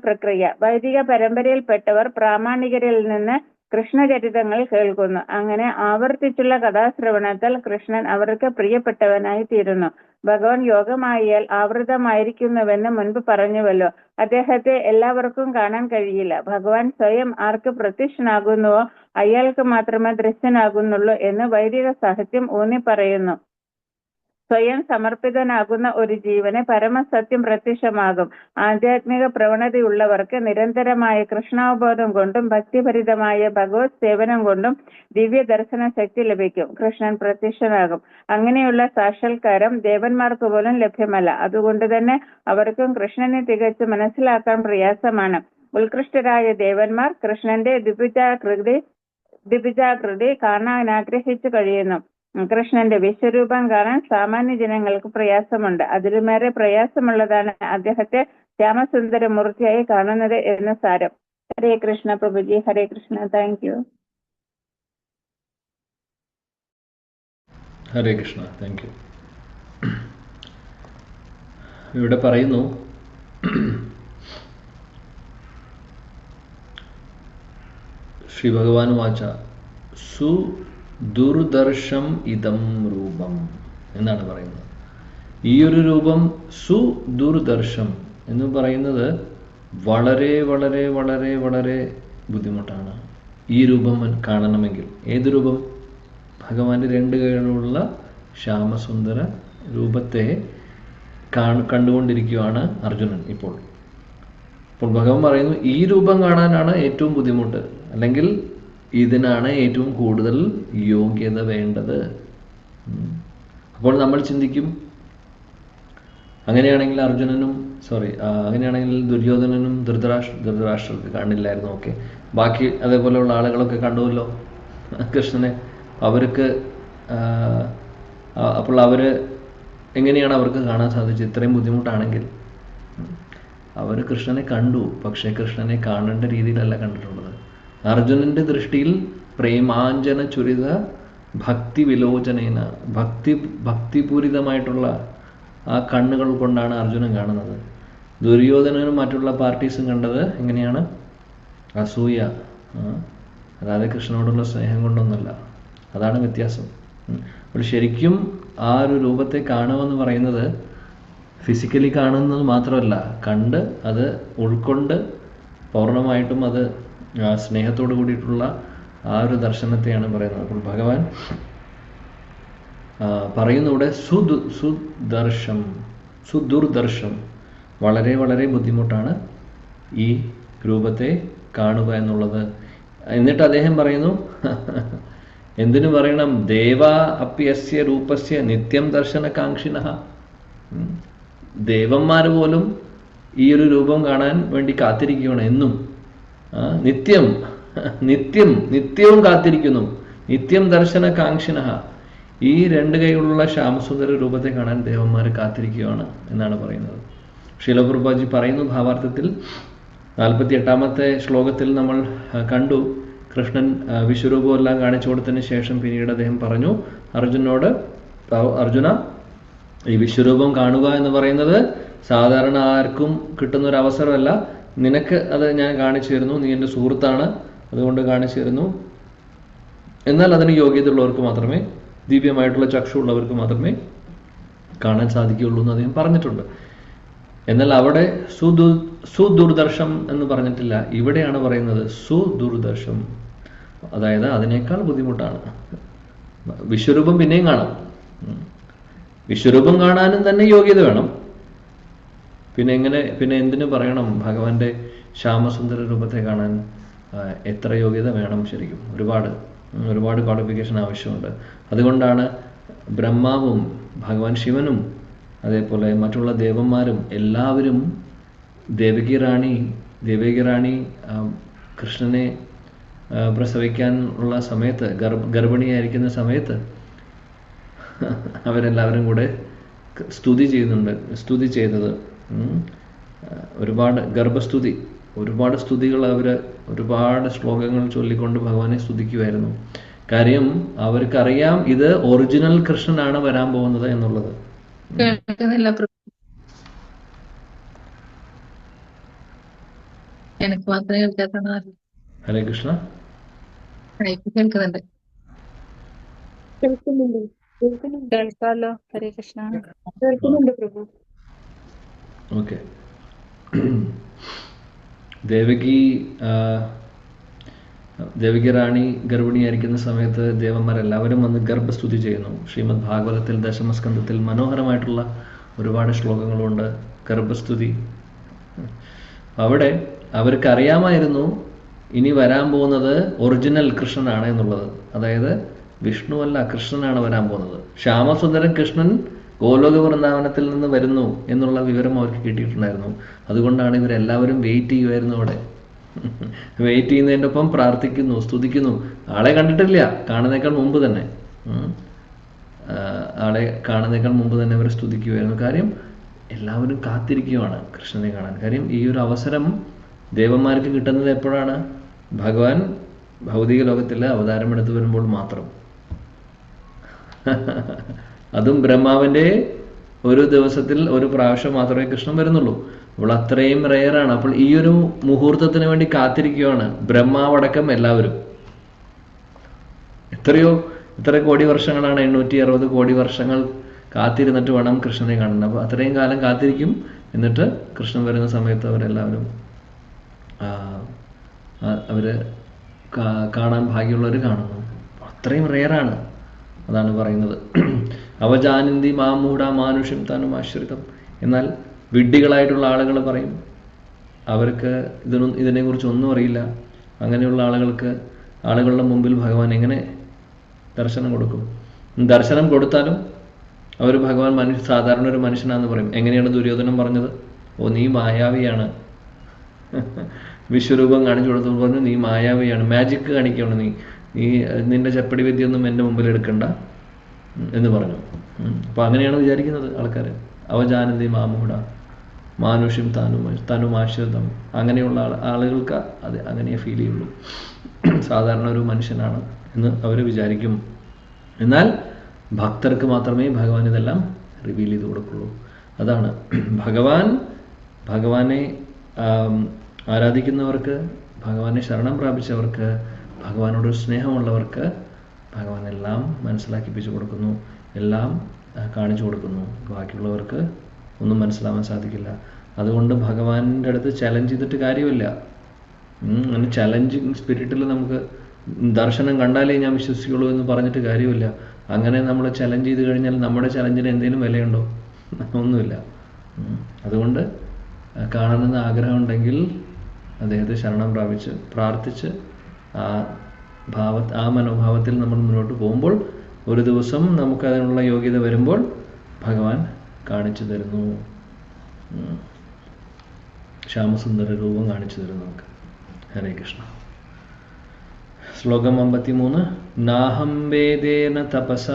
Speaker 3: പ്രക്രിയ. വൈദിക പരമ്പരയിൽപ്പെട്ടവർ പ്രാമാണികരിൽ നിന്ന് കൃഷ്ണചരിതങ്ങൾ കേൾക്കുന്നു. അങ്ങനെ ആവർത്തിച്ചുള്ള കഥാശ്രവണത്താൽ കൃഷ്ണൻ അവർക്ക് പ്രിയപ്പെട്ടവനായി തീരുന്നു. ഭഗവാൻ യോഗമായാൽ ആവൃതമായിരിക്കുന്നുവെന്ന് മുൻപ് പറഞ്ഞുവല്ലോ. അദ്ദേഹത്തെ എല്ലാവർക്കും കാണാൻ കഴിയില്ല. ഭഗവാൻ സ്വയം ആർക്ക് പ്രത്യക്ഷനാകുന്നുവോ അയാൾക്ക് മാത്രമേ ദൃശ്യനാകുന്നുള്ളൂ എന്ന് വൈദിക സാഹിത്യം ഊന്നി പറയുന്നു. സ്വയം സമർപ്പിതനാകുന്ന ഒരു ജീവന് പരമസത്യം പ്രത്യക്ഷമാകും. ആധ്യാത്മിക പ്രവണതയുള്ളവർക്ക് നിരന്തരമായ കൃഷ്ണാവബോധം കൊണ്ടും ഭക്തിഭരിതമായ ഭഗവത് സേവനം കൊണ്ടും ദിവ്യ ദർശന ശക്തി ലഭിക്കും. കൃഷ്ണൻ പ്രത്യക്ഷനാകും. അങ്ങനെയുള്ള സാക്ഷാത്കാരം ദേവന്മാർക്ക് പോലും ലഭ്യമല്ല. അതുകൊണ്ട് തന്നെ അവർക്കും കൃഷ്ണനെ തികച്ച് മനസ്സിലാക്കാൻ പ്രയാസമാണ്. ഉത്കൃഷ്ടരായ ദേവന്മാർ കൃഷ്ണന്റെ ദ്വിഭുജാകൃതി കാണാൻ ആഗ്രഹിച്ചു കഴിയുന്നു. കൃഷ്ണന്റെ വിശ്വരൂപം കാണാൻ സാമാന്യ ജനങ്ങൾക്ക് പ്രയാസമുണ്ട്. അതിലുമേറെ പ്രയാസമുള്ളതാണ് അദ്ദേഹത്തെ ശ്യാമസുന്ദര മൂർത്തിയായി കാണുന്നത് എന്ന് സാരം. Hare Krishna Prabhuji. Hare Krishna. Thank you.
Speaker 1: Hare Krishna. Thank you. ഇവിടെ പറയുന്നു, ശ്രീ ഭഗവാൻ വാച സുദുർദർശം ഇതം രൂപം എന്നാണ് പറയുന്നത്. ഈ ഒരു രൂപം സുദുർദർശം എന്ന് പറയുന്നത് വളരെ വളരെ വളരെ വളരെ ബുദ്ധിമുട്ടാണ്. ഈ രൂപം കാണണമെങ്കിൽ. ഏത് രൂപം? ഭഗവാന്റെ 2 കൈകളുള്ള ശ്യാമസുന്ദര രൂപത്തെ കണ്ടുകൊണ്ടിരിക്കുകയാണ് അർജുനൻ ഇപ്പോൾ. അപ്പോൾ ഭഗവാൻ പറയുന്നു, ഈ രൂപം കാണാനാണ് ഏറ്റവും ബുദ്ധിമുട്ട്, അല്ലെങ്കിൽ ഇതിനാണ് ഏറ്റവും കൂടുതൽ യോഗ്യത വേണ്ടത്. അപ്പോൾ നമ്മൾ ചിന്തിക്കും, അങ്ങനെയാണെങ്കിൽ അങ്ങനെയാണെങ്കിൽ ദുര്യോധനനും ധൃതരാഷ്ട്രർക്ക് കാണില്ലായിരുന്നു. ഓക്കെ, ബാക്കി അതേപോലെയുള്ള ആളുകളൊക്കെ കണ്ടുവല്ലോ കൃഷ്ണനെ. അവർക്ക് അപ്പോൾ എങ്ങനെയാണ് അവർക്ക് കാണാൻ സാധിച്ചത്? ഇത്രയും ബുദ്ധിമുട്ടാണെങ്കിൽ അവർ കൃഷ്ണനെ കണ്ടു, പക്ഷേ കൃഷ്ണനെ കാണേണ്ട രീതിയിലല്ല കണ്ടിട്ടുള്ളത്. അർജുനന്റെ ദൃഷ്ടിയിൽ പ്രേമാഞ്ജന ചുരിത ഭക്തി വിലോചനേന, ഭക്തിപൂരിതമായിട്ടുള്ള ആ കണ്ണുകൾ കൊണ്ടാണ് അർജുനൻ കാണുന്നത്. ദുര്യോധനനും മറ്റുള്ള പാർട്ടീസും കണ്ടത് എങ്ങനെയാണ്? അസൂയ, അതായത് കൃഷ്ണനോടുള്ള സ്നേഹം കൊണ്ടൊന്നുമല്ല. അതാണ് വ്യത്യാസം. അപ്പോൾ ശരിക്കും ആ ഒരു രൂപത്തെ കാണുമെന്ന് പറയുന്നത് ഫിസിക്കലി കാണുന്നത് മാത്രമല്ല, കണ്ട് അത് ഉൾക്കൊണ്ട് പൂർണ്ണമായിട്ടും അത് സ്നേഹത്തോട് കൂടിയിട്ടുള്ള ആ ഒരു ദർശനത്തെയാണ് പറയുന്നത്. അപ്പോൾ ഭഗവാൻ പറയുന്നു ഇവിടെ സുദുർദർശം, വളരെ വളരെ ബുദ്ധിമുട്ടാണ് ഈ രൂപത്തെ കാണുക എന്നുള്ളത്. എന്നിട്ട് അദ്ദേഹം പറയുന്നു, എന്തിനു പറയണം? ദേവാ അപ്യസ്യ രൂപസ്യ നിത്യം ദർശനകാംക്ഷിണഃ. ദേവന്മാര് പോലും ഈ ഒരു രൂപം കാണാൻ വേണ്ടി കാത്തിരിക്കുകയാണ്. എന്നും നിത്യവും കാത്തിരിക്കുന്നു. നിത്യം ദർശനകാംക്ഷിണഃ. ഈ 2 കൈകളുള്ള ശ്യാമസുന്ദര രൂപത്തെ കാണാൻ ദേവന്മാര് കാത്തിരിക്കുകയാണ് എന്നാണ് പറയുന്നത്. ശ്രീല പ്രഭുപാദി പറയുന്നു ഭാവാർത്ഥത്തിൽ 48-ാമത്തെ ശ്ലോകത്തിൽ നമ്മൾ കണ്ടു, കൃഷ്ണൻ വിശ്വരൂപം എല്ലാം കാണിച്ചു കൊടുത്തതിന് ശേഷം പിന്നീട് അദ്ദേഹം പറഞ്ഞു അർജുനോട്, അർജുന, ഈ വിശ്വരൂപം കാണുക എന്ന് പറയുന്നത് സാധാരണ ആർക്കും കിട്ടുന്ന ഒരു അവസരമല്ല. നിനക്ക് അത് ഞാൻ കാണിച്ചു തരുന്നു. നീ എൻ്റെ സുഹൃത്താണ്, അതുകൊണ്ട് കാണിച്ചു തരുന്നു. എന്നാൽ അതിന് യോഗ്യതയുള്ളവർക്ക് മാത്രമേ, ദിവ്യമായിട്ടുള്ള ചക്ഷുള്ളവർക്ക് മാത്രമേ കാണാൻ സാധിക്കുകയുള്ളൂ എന്ന് അദ്ദേഹം പറഞ്ഞിട്ടുണ്ട്. എന്നാൽ അവിടെ സുദുർദർശം എന്ന് പറഞ്ഞിട്ടില്ല. ഇവിടെയാണ് പറയുന്നത് സുദുർദർശം, അതായത് അതിനേക്കാൾ ബുദ്ധിമുട്ടാണ്. വിശ്വരൂപം പിന്നെയും കാണാം. വിശ്വരൂപം കാണാനും തന്നെ യോഗ്യത വേണം. പിന്നെ എന്തിനു പറയണം ഭഗവാന്റെ ശ്യാമസുന്ദര രൂപത്തെ കാണാൻ എത്ര യോഗ്യത വേണം? ശരിക്കും ഒരുപാട് ക്വാളിഫിക്കേഷൻ ആവശ്യമുണ്ട്. അതുകൊണ്ടാണ് ബ്രഹ്മാവും ഭഗവാൻ ശിവനും അതേപോലെ മറ്റുള്ള ദേവന്മാരും എല്ലാവരും ദേവകി റാണി കൃഷ്ണനെ പ്രസവിക്കാനുള്ള സമയത്ത്, ഗർഭിണിയായിരിക്കുന്ന സമയത്ത് അവരെല്ലാവരും കൂടെ സ്തുതി ചെയ്തത് ഒരുപാട് സ്തുതികൾ ഒരുപാട് ശ്ലോകങ്ങൾ ചൊല്ലിക്കൊണ്ട് ഭഗവാനെ സ്തുതിക്കുമായിരുന്നു. കാര്യം അവർക്കറിയാം ഇത് ഒറിജിനൽ കൃഷ്ണനാണ് വരാൻ പോകുന്നത് എന്നുള്ളത്.
Speaker 2: കേൾക്കുന്നില്ല പ്രഭു, എനിക്ക് മാത്രമേ കേൾക്കാത്ത.
Speaker 1: ഹരേ കൃഷ്ണ.
Speaker 2: കേൾക്കുന്നുണ്ട്.
Speaker 5: കേൾക്കുന്നുണ്ട്, കേൾക്കുന്നുണ്ട്,
Speaker 3: കേൾക്കാലോ. ഹരേ കൃഷ്ണ.
Speaker 5: കേൾക്കുന്നുണ്ട് പ്രഭു.
Speaker 1: ഓക്കെ. ദേവകി റാണി ഗർഭിണിയായിരിക്കുന്ന സമയത്ത് ദേവന്മാരെല്ലാവരും വന്ന് ഗർഭസ്തുതി ചെയ്യുന്നു. ശ്രീമദ് ഭാഗവതത്തിൽ ദശമസ്കന്ധത്തിൽ മനോഹരമായിട്ടുള്ള ഒരുപാട് ശ്ലോകങ്ങളുണ്ട് ഗർഭസ്തുതി. അവിടെ അവർക്ക് അറിയാമായിരുന്നു ഇനി വരാൻ പോകുന്നത് ഒറിജിനൽ കൃഷ്ണനാണ് എന്നുള്ളത്. അതായത് വിഷ്ണുവല്ല, കൃഷ്ണനാണ് വരാൻ പോകുന്നത്. ശ്യാമസുന്ദരൻ കൃഷ്ണൻ ഗോലോക വൃന്ദാവനത്തിൽ നിന്ന് വരുന്നു എന്നുള്ള വിവരം അവർക്ക് കിട്ടിയിട്ടുണ്ടായിരുന്നു. അതുകൊണ്ടാണ് ഇവരെല്ലാവരും വെയിറ്റ് ചെയ്യുമായിരുന്നു അവിടെ. വെയിറ്റ് ചെയ്യുന്നതിൻ്റെ ഒപ്പം പ്രാർത്ഥിക്കുന്നു, സ്തുതിക്കുന്നു. ആളെ കണ്ടിട്ടില്ല, കാണുന്നേക്കാൾ മുമ്പ് തന്നെ അവർ സ്തുതിക്കുമായിരുന്നു. കാര്യം എല്ലാവരും കാത്തിരിക്കുകയാണ് കൃഷ്ണനെ കാണാൻ. കാര്യം ഈ ഒരു അവസരം ദേവന്മാർക്ക് കിട്ടുന്നത് എപ്പോഴാണ്? ഭഗവാൻ ഭൗതിക ലോകത്തിൽ അവതാരമെടുത്ത് വരുമ്പോൾ മാത്രം. അതും ബ്രഹ്മാവിൻ്റെ ഒരു ദിവസത്തിൽ ഒരു പ്രാവശ്യം മാത്രമേ കൃഷ്ണൻ വരുന്നുള്ളൂ. അപ്പോൾ അത്രയും റെയറാണ്. അപ്പോൾ ഈ ഒരു മുഹൂർത്തത്തിന് വേണ്ടി കാത്തിരിക്കുകയാണ് ബ്രഹ്മാവടക്കം എല്ലാവരും. എത്ര കോടി വർഷങ്ങളാണ്? 860 കോടി വർഷങ്ങൾ കാത്തിരുന്നിട്ട് വേണം കൃഷ്ണനെ കാണാൻ. അപ്പോൾ അത്രയും കാലം കാത്തിരിക്കും. എന്നിട്ട് കൃഷ്ണൻ വരുന്ന സമയത്ത് അവരെല്ലാവരും അവര് കാണാൻ ഭാഗ്യമുള്ളവർ കാണുന്നു. അത്രയും റെയറാണ്. അതാണ് പറയുന്നത്. അവജാനന്തി മാമൂഢ മാനുഷ്യം താനും ആശ്രിതം. എന്നാൽ വിഡ്ഢികളായിട്ടുള്ള ആളുകൾ പറയും അവർക്ക് ഇതിനെക്കുറിച്ച് ഒന്നും അറിയില്ല. അങ്ങനെയുള്ള ആളുകളുടെ മുമ്പിൽ ഭഗവാൻ എങ്ങനെ ദർശനം കൊടുക്കും? ദർശനം കൊടുത്താലും അവർ ഭഗവാൻ സാധാരണ ഒരു മനുഷ്യനാണെന്ന് പറയും. എങ്ങനെയാണ് ദുര്യോധനൻ പറഞ്ഞത്? ഓ, നീ മായാവിയാണ്. വിശ്വരൂപം കാണിച്ചു കൊടുത്തു പറഞ്ഞു, നീ മായാവിയാണ്, മാജിക് കാണിക്കുകയാണ്, നീ നിന്റെ ചപ്പടി വിദ്യയൊന്നും എൻ്റെ മുമ്പിൽ എടുക്കണ്ട എന്ന് പറഞ്ഞു. അപ്പൊ അങ്ങനെയാണ് വിചാരിക്കുന്നത് ആൾക്കാർ. അവജാനന്തി മാമൂഢ മാനുഷ്യം താനുമാശ്രിതം. അങ്ങനെയുള്ള ആളുകൾക്ക് അത് അങ്ങനെ ഫീൽ ചെയ്യുള്ളൂ. സാധാരണ ഒരു മനുഷ്യനാണ് എന്ന് അവർ വിചാരിക്കും. എന്നാൽ ഭക്തർക്ക് മാത്രമേ ഭഗവാൻ ഇതെല്ലാം റിവീൽ ചെയ്ത് കൊടുക്കുള്ളൂ. അതാണ് ഭഗവാനെ ആരാധിക്കുന്നവർക്ക്, ഭഗവാനെ ശരണം പ്രാപിച്ചവർക്ക്, ഭഗവാനോട് സ്നേഹമുള്ളവർക്ക് ഭഗവാൻ എല്ലാം മനസ്സിലാക്കിപ്പിച്ചു കൊടുക്കുന്നു, എല്ലാം കാണിച്ചു കൊടുക്കുന്നു. ബാക്കിയുള്ളവർക്ക് ഒന്നും മനസ്സിലാവാൻ സാധിക്കില്ല. അതുകൊണ്ട് ഭഗവാന്റെ അടുത്ത് ചലഞ്ച് ചെയ്തിട്ട് കാര്യമില്ല. അങ്ങനെ ചലഞ്ചിങ് സ്പിരിറ്റിൽ നമുക്ക് ദർശനം കണ്ടാലേ ഞാൻ വിശ്വസിക്കുള്ളൂ എന്ന് പറഞ്ഞിട്ട് കാര്യമില്ല. അങ്ങനെ നമ്മൾ ചലഞ്ച് ചെയ്ത് കഴിഞ്ഞാൽ നമ്മുടെ ചലഞ്ചിന് എന്തെങ്കിലും വിലയുണ്ടോ? ഒന്നുമില്ല. അതുകൊണ്ട് കാണണമെന്ന് ആഗ്രഹമുണ്ടെങ്കിൽ അദ്ദേഹത്തെ ശരണം പ്രാപിച്ച് പ്രാർത്ഥിച്ച് ആ മനോഭാവത്തിൽ നമ്മൾ മുന്നോട്ട് പോകുമ്പോൾ ഒരു ദിവസം നമുക്കതിനുള്ള യോഗ്യത വരുമ്പോൾ ഭഗവാൻ കാണിച്ചു തരുന്നു. ശ്യാമസുന്ദര രൂപം കാണിച്ചു തരുന്നു നമുക്ക്. ഹരേ കൃഷ്ണ. ശ്ലോകം 53. നാഹം വേദേന തപസ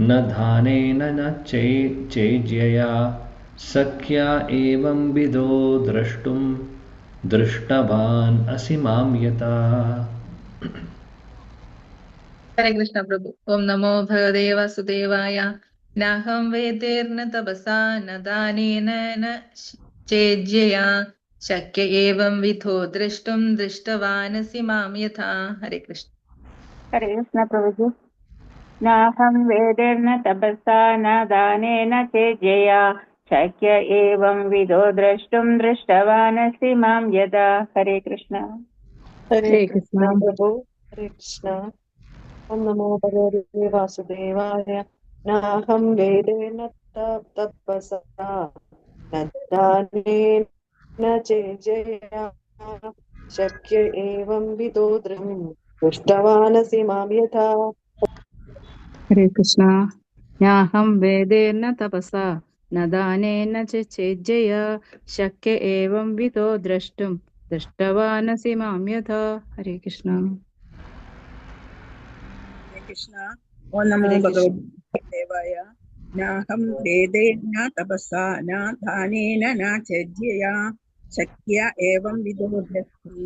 Speaker 1: ന ധാനേന ന ചേജ്യയാ സഖ്യ ഏവം വിദോ ദ്രഷ്ടും ദൃഷ്ടവാൻ അസി മാം യഥാ.
Speaker 2: ഹരേ കൃഷ്ണ പ്രഭു. ഓം നമോ ഭഗവതേ വാസുദേവായ. നാഹം വേദേർന തപസാ ന ദാനേന ന ചേജ്യയാ ശക്യ ഏവം വിധോ ദ്രഷ്ടും ദൃഷ്ടവാനസി മാം യഥാ. ഹരേ കൃഷ്ണ.
Speaker 3: ഹരേ കൃഷ്ണ പ്രഭുജി. നാഹം വേദേന തപസാ ന ദാനേന ചേജ്യയാ ശക്യ ഏവം വിദോ ദ്രഷ്ടും ദൃഷ്ടവാനസി മാം യഥാ. ഹരേ കൃഷ്ണ.
Speaker 5: ഹരേ കൃഷ്ണ പ്രഭു. ഹരേ കൃഷ്ണ. ഓം നമോ ഭഗവതേ വാസുദേവായ. നാഹം വേദേന തപസാ ന ദാനേന ചേജ്യയാ ശക്യ ഏവം വിദോ ദൃഷ്ടവാനസി മാം യഥാ.
Speaker 9: ഹരേ കൃഷ്ണ. നാഹം വേദേന തപസാ ന ദാനേന ചേജ്യയാ ശക്യ ഏവം വിദോ ദ്രഷ്ടും ദൃഷ്ടവാനസി മാം യഥാ. ഹരേ കൃഷ്ണ.
Speaker 4: ഹരേ കൃഷ്ണ. ഓം നമോ ഭഗവതേ ദേവായ. നാഹം വേദേന തപസാ ന ധാനേന ന ചേജ്യയാ ശക്യ ഏവം വിദോ ദ്രഷ്ടും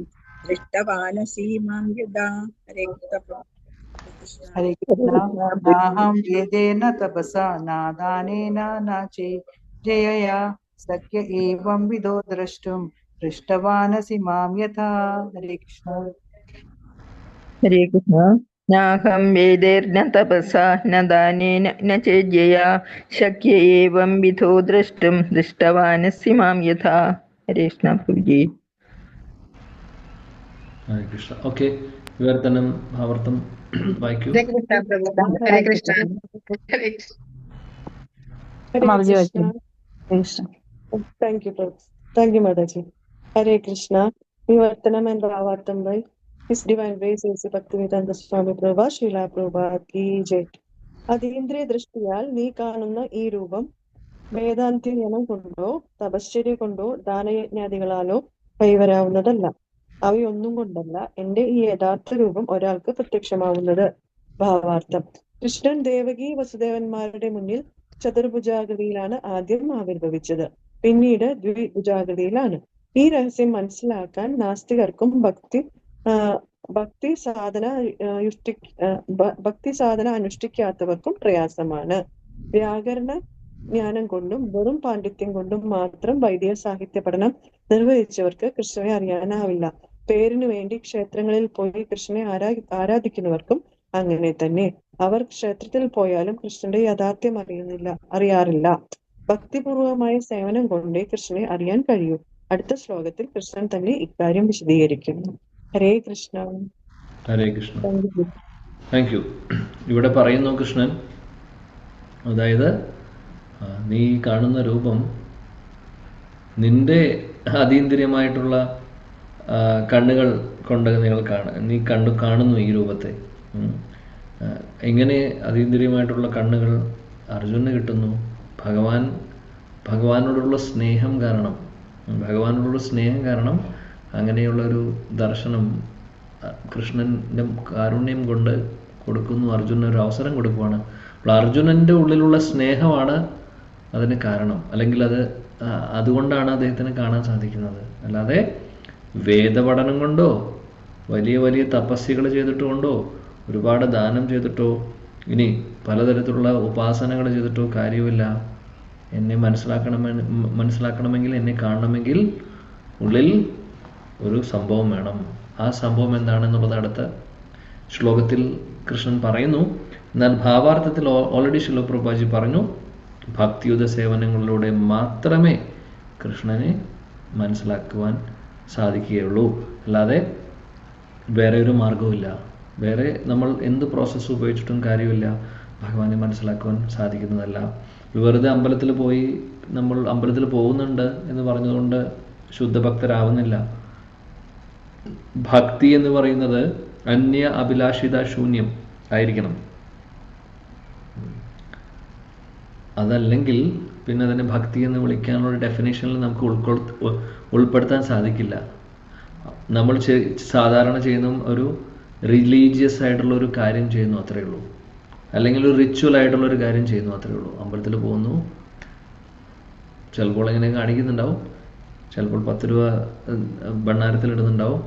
Speaker 4: दृष्टवानसि मां यदा। हरे कृष्ण।
Speaker 8: हरे कृष्ण। नाहं वेदेन तपसा नादानेन न चेज्जयया शक्य एवं विदो द्रष्टुं दृष्टवानसि मां यथा। हरे कृष्ण।
Speaker 6: हरे कृष्ण। नाहं वेदैर्न तपसा न दानेन न चेज्जया शक्य एवं विधो द्रष्टुं दृष्टवानसि मां यथा। हरे कृष्ण प्रभुजी।
Speaker 1: ഹരേ കൃഷ്ണ. ഓക്കെ, വിവർത്തനം ഭാവാർത്ഥം വായിക്കൂ.
Speaker 2: ഹരേ കൃഷ്ണ പ്രഭു. ഹരേ കൃഷ്ണ. ഹരേ കൃഷ്ണ.
Speaker 5: Hare
Speaker 9: Mataji
Speaker 5: Krishna.
Speaker 9: വായിച്ചു.
Speaker 5: Thank you, Prabhu. Thank you, Mataji. Hare Krishna. Vivartanam and Bhavaर्थam by His Divine Grace A.C. Bhaktivedanta Swami Prabhupada Srila Prabhupada ki jai. അതീന്ദ്രിയ ദൃഷ്ടിയാൽ നീ കാണുന്ന ഈ രൂപം വേദാന്ത്യനം കൊണ്ടോ തപശ്ചര്യ കൊണ്ടോ ദാനയജ്ഞാദികളാലോ കൈവരാവുന്നതല്ല. അവയൊന്നും കൊണ്ടല്ല എന്റെ ഈ യഥാർത്ഥ രൂപം ഒരാൾക്ക് പ്രത്യക്ഷമാവുന്നത്. ഭാവാർത്ഥം. കൃഷ്ണൻ ദേവകി വസുദേവന്മാരുടെ മുന്നിൽ ചതുർഭുജാകൃതിയിലാണ് ആദ്യം ആവിർഭവിച്ചത്. പിന്നീട് ദ്വിഭുജാകൃതിയിലാണ്. ഈ രഹസ്യം മനസ്സിലാക്കാൻ നാസ്തികർക്കും ഭക്തി സാധന അനുഷ്ഠിക്കാത്തവർക്കും പ്രയാസമാണ്. വ്യാകരണ ജ്ഞാനം കൊണ്ടും വെറും പാണ്ഡിത്യം കൊണ്ടും മാത്രം വൈദിക സാഹിത്യ പഠനം നിർവഹിച്ചവർക്ക് കൃഷ്ണനെ അറിയാനാവില്ല. പേരിനു വേണ്ടി ക്ഷേത്രങ്ങളിൽ പോയി കൃഷ്ണനെ ആരാധിക്കുന്നവർക്കും അങ്ങനെ തന്നെ. അവർ ക്ഷേത്രത്തിൽ പോയാലും കൃഷ്ണന്റെ യാഥാർത്ഥ്യം അറിയാറില്ല. ഭക്തിപൂർവമായ സേവനം കൊണ്ടേ കൃഷ്ണനെ അറിയാൻ കഴിയൂ. അടുത്ത ശ്ലോകത്തിൽ കൃഷ്ണൻ തന്നെ ഇക്കാര്യം വിശദീകരിക്കുന്നു. ഹരേ കൃഷ്ണ.
Speaker 1: ഹരേ കൃഷ്ണ. Thank you. ഇവിടെ പറയുന്നു കൃഷ്ണൻ, അതായത് നീ കാണുന്ന രൂപം നിന്റെ അതീന്ദ്രിയമായിട്ടുള്ള കണ്ണുകൾ കൊണ്ട് നീ കാണുന്നു ഈ രൂപത്തെ. എങ്ങനെ അതീന്ദ്രിയമായിട്ടുള്ള കണ്ണുകൾ അർജുനന് കിട്ടുന്നു? ഭഗവാനോടുള്ള സ്നേഹം കാരണം. അങ്ങനെയുള്ളൊരു ദർശനം കൃഷ്ണൻ്റെ കാരുണ്യം കൊണ്ട് കൊടുക്കുന്നു. അർജുനന് ഒരു അവസരം കൊടുക്കുവാണ്. അപ്പോൾ അർജുനൻ്റെ ഉള്ളിലുള്ള സ്നേഹമാണ് അതിന് കാരണം, അല്ലെങ്കിൽ അതുകൊണ്ടാണ് അദ്ദേഹത്തിന് കാണാൻ സാധിക്കുന്നത്. അല്ലാതെ വേദപഠനം കൊണ്ടോ വലിയ വലിയ തപസ്യകൾ ചെയ്തിട്ടുകൊണ്ടോ ഒരുപാട് ദാനം ചെയ്തിട്ടോ ഇനി പലതരത്തിലുള്ള ഉപാസനകൾ ചെയ്തിട്ടോ കാര്യമില്ല. എന്നെ മനസ്സിലാക്കണമെങ്കിൽ, എന്നെ കാണണമെങ്കിൽ ഉള്ളിൽ ഒരു സംഭവം വേണം. ആ സംഭവം എന്താണെന്നുള്ളത് അടുത്ത ശ്ലോകത്തിൽ കൃഷ്ണൻ പറയുന്നു. എന്നാൽ ഭാവാർത്ഥത്തിൽ ഓൾറെഡി ശില പ്രഭുപാദി പറഞ്ഞു, ഭക്തിയുത സേവനങ്ങളിലൂടെ മാത്രമേ കൃഷ്ണനെ മനസ്സിലാക്കുവാൻ സാധിക്കുകയുള്ളൂ. അല്ലാതെ വേറെ ഒരു മാർഗവുമില്ല. വേറെ നമ്മൾ എന്ത് പ്രോസസ്സ് ഉപയോഗിച്ചിട്ടും കാര്യമില്ല, ഭഗവാനെ മനസ്സിലാക്കുവാൻ സാധിക്കുന്നതല്ല. വെറുതെ അമ്പലത്തിൽ പോകുന്നുണ്ട് എന്ന് പറഞ്ഞതുകൊണ്ട് ശുദ്ധഭക്തരാവുന്നില്ല. ഭക്തി എന്ന് പറയുന്നത് അന്യ അഭിലാഷിത ശൂന്യം ആയിരിക്കണം. അതല്ലെങ്കിൽ പിന്നെ അതിനെ ഭക്തി എന്ന് വിളിക്കാനുള്ള ഡെഫിനേഷനിൽ നമുക്ക് ഉൾപ്പെടുത്താൻ സാധിക്കില്ല. നമ്മൾ സാധാരണ ചെയ്യുന്ന ഒരു റിലീജിയസ് ആയിട്ടുള്ള ഒരു കാര്യം ചെയ്യുന്നു, അത്രയേ ഉള്ളൂ. അല്ലെങ്കിൽ ഒരു റിച്വൽ ആയിട്ടുള്ള ഒരു കാര്യം ചെയ്യുന്നു, അത്രയേ ഉള്ളൂ. അമ്പലത്തിൽ പോകുന്നു, ചിലപ്പോൾ ഇങ്ങനെ കാണിക്കുന്നുണ്ടാവും, ചിലപ്പോൾ 10 രൂപ ഭണ്ണാരത്തിലിടുന്നുണ്ടാവും.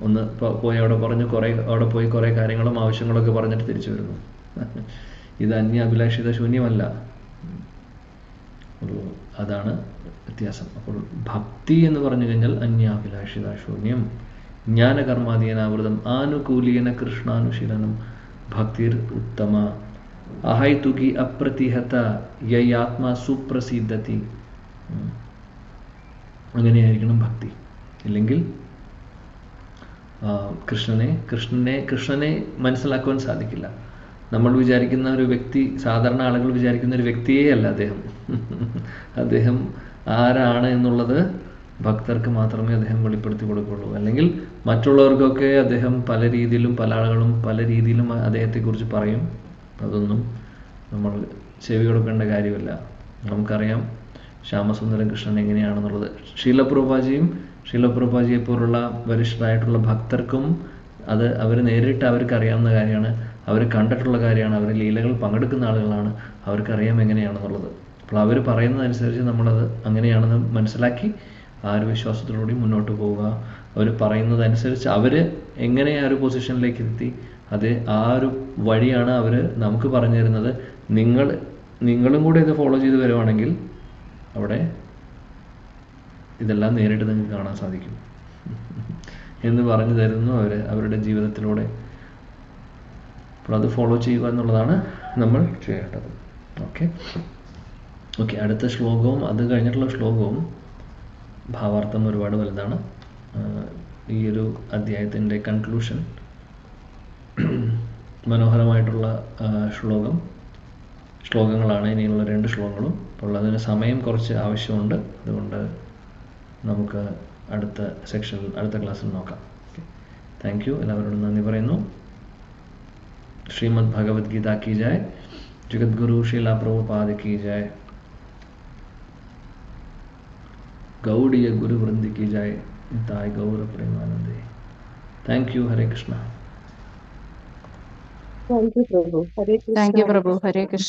Speaker 1: ഒന്ന് പോയി അവിടെ പോയി കുറേ കാര്യങ്ങളും ആവശ്യങ്ങളൊക്കെ പറഞ്ഞിട്ട് തിരിച്ചു വരുന്നു. ഇത് അന്യ അഭിലാഷിത ശൂന്യമല്ല. അതാണ് വ്യത്യാസം. അപ്പോൾ ഭക്തി എന്ന് പറഞ്ഞു കഴിഞ്ഞാൽ അന്യാഭിലാഷിത ശൂന്യം, ജ്ഞാനകർമാദീനാവൃതം ആനുകൂലീന കൃഷ്ണാനുശീലനം ഭക്തിർ ഉത്തമ അഹൈതുകി അപ്രതിഹത യയാത്മാ സുപ്രസിദ്ധതി. അങ്ങനെയായിരിക്കണം ഭക്തി. ഇല്ലെങ്കിൽ കൃഷ്ണനെ മനസ്സിലാക്കുവാൻ സാധിക്കില്ല. നമ്മൾ വിചാരിക്കുന്ന ഒരു വ്യക്തി, സാധാരണ ആളുകൾ വിചാരിക്കുന്ന ഒരു വ്യക്തിയേ അല്ല അദ്ദേഹം ആരാണ് എന്നുള്ളത് ഭക്തർക്ക് മാത്രമേ അദ്ദേഹം വെളിപ്പെടുത്തി കൊടുക്കുള്ളൂ. അല്ലെങ്കിൽ മറ്റുള്ളവർക്കൊക്കെ അദ്ദേഹം പല ആളുകളും പല രീതിയിലും അദ്ദേഹത്തെക്കുറിച്ച് പറയും. അതൊന്നും നമ്മൾ ചെവി കൊടുക്കേണ്ട കാര്യമില്ല. നമുക്കറിയാം ശ്യാമസുന്ദരം കൃഷ്ണൻ എങ്ങനെയാണെന്നുള്ളത്. ശീലപ്രഭുപാജിയെ പോലുള്ള വരിഷ്ഠരായിട്ടുള്ള ഭക്തർക്കും അവർ നേരിട്ട് അവർക്കറിയാവുന്ന കാര്യമാണ്, അവർ കണ്ടിട്ടുള്ള കാര്യമാണ്, അവർ ലീലകൾ പങ്കെടുക്കുന്ന ആളുകളാണ്, അവർക്കറിയാം എങ്ങനെയാണെന്നുള്ളത്. അപ്പോൾ അവർ പറയുന്നതനുസരിച്ച് നമ്മളത് അങ്ങനെയാണെന്ന് മനസ്സിലാക്കി ആ ഒരു വിശ്വാസത്തോടുകൂടി മുന്നോട്ട് പോവുക. അവർ പറയുന്നതനുസരിച്ച് അവർ എങ്ങനെ ആ ഒരു പൊസിഷനിലേക്ക് എത്തി, അത് ആ ഒരു വഴിയാണ് അവർ നമുക്ക് പറഞ്ഞു തരുന്നത്. നിങ്ങളും കൂടെ ഇത് ഫോളോ ചെയ്ത് വരുവാണെങ്കിൽ അവിടെ ഇതെല്ലാം നേരിട്ട് നിങ്ങൾക്ക് കാണാൻ സാധിക്കും എന്ന് പറഞ്ഞു തരുന്നു അവർ അവരുടെ ജീവിതത്തിലൂടെ. അപ്പോൾ അത് ഫോളോ ചെയ്യുക എന്നുള്ളതാണ് നമ്മൾ ചെയ്യേണ്ടത്. ഓക്കെ അടുത്ത ശ്ലോകവും അത് കഴിഞ്ഞിട്ടുള്ള ശ്ലോകവും ഭാവാർത്ഥം ഒരുപാട് വലുതാണ്. ഈ ഒരു അധ്യായത്തിൻ്റെ കൺക്ലൂഷൻ മനോഹരമായിട്ടുള്ള ശ്ലോകങ്ങളാണ് ഇനിയുള്ള 2 ശ്ലോകങ്ങളും. അപ്പോൾ അതിന് സമയം കുറച്ച് ആവശ്യമുണ്ട്. അതുകൊണ്ട് നമുക്ക് അടുത്ത സെക്ഷനിൽ അടുത്ത ക്ലാസ്സിൽ നോക്കാം. Thank you. എല്ലാവരോടും നന്ദി പറയുന്നു. ശ്രീമദ് ഭഗവത്ഗീത കി ജയ്. ജഗദ്ഗുരു ശ്രീല പ്രഭുപാദ കി ജയ്. ഗൗഡിയ ഗുരുവൃന്ദ की जय. निताय गौर प्रेमानंदे. Thank you. Hare Krishna.
Speaker 5: Thank you, Prabhu. Hare Krishna.
Speaker 9: Thank you, Prabhu. Hare Krishna.